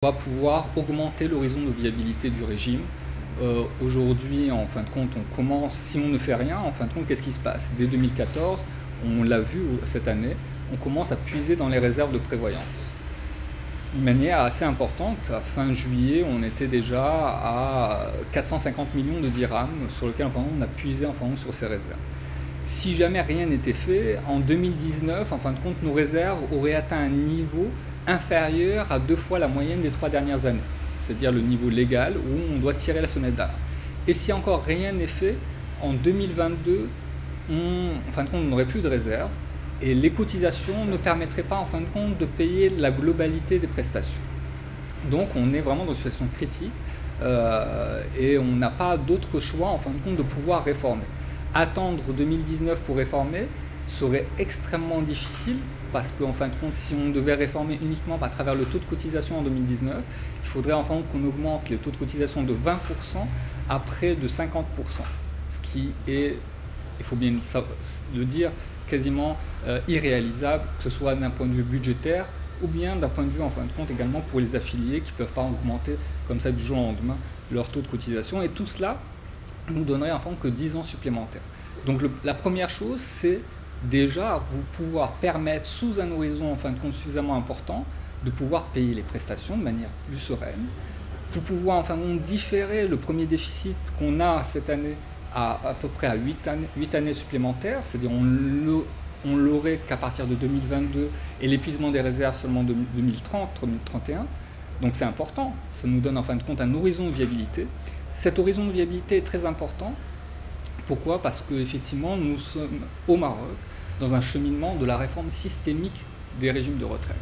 On va pouvoir augmenter l'horizon de viabilité du régime. Aujourd'hui, en fin de compte, on commence, si on ne fait rien, en fin de compte, qu'est-ce qui se passe? Dès 2014, on l'a vu cette année, on commence à puiser dans les réserves de prévoyance. D'une manière assez importante, à fin juillet, on était déjà à 450 millions de dirhams sur lesquels on a puisé sur ces réserves. Si jamais rien n'était fait, en 2019, en fin de compte, nos réserves auraient atteint un niveau inférieur à 2 fois la moyenne des 3 dernières années, c'est-à-dire le niveau légal où on doit tirer la sonnette d'alarme. Et si encore rien n'est fait, en 2022, en fin de compte, on n'aurait plus de réserves et les cotisations ne permettraient pas en fin de compte de payer la globalité des prestations. Donc on est vraiment dans une situation critique et on n'a pas d'autre choix en fin de compte de pouvoir réformer. Attendre 2019 pour réformer serait extrêmement difficile parce qu'en fin de compte, si on devait réformer uniquement à travers le taux de cotisation en 2019, il faudrait en fin de compte qu'on augmente les taux de cotisation de 20% à près de 50%, ce qui est, il faut bien le dire, quasiment irréalisable, que ce soit d'un point de vue budgétaire ou bien d'un point de vue en fin de compte également pour les affiliés qui ne peuvent pas augmenter comme ça du jour au lendemain leur taux de cotisation, et tout cela nous donnerait en fin de compte que 10 ans supplémentaires. Donc la première chose, c'est déjà vous pouvoir permettre sous un horizon en fin de compte suffisamment important de pouvoir payer les prestations de manière plus sereine, pour pouvoir en fin de compte différer le premier déficit qu'on a cette année à peu près à 8 années supplémentaires, c'est-à-dire on l'aurait qu'à partir de 2022 et l'épuisement des réserves seulement de 2030-2031. Donc c'est important, ça nous donne en fin de compte un horizon de viabilité. Cet horizon de viabilité est très important. Pourquoi? Parce qu'effectivement nous sommes au Maroc dans un cheminement de la réforme systémique des régimes de retraite.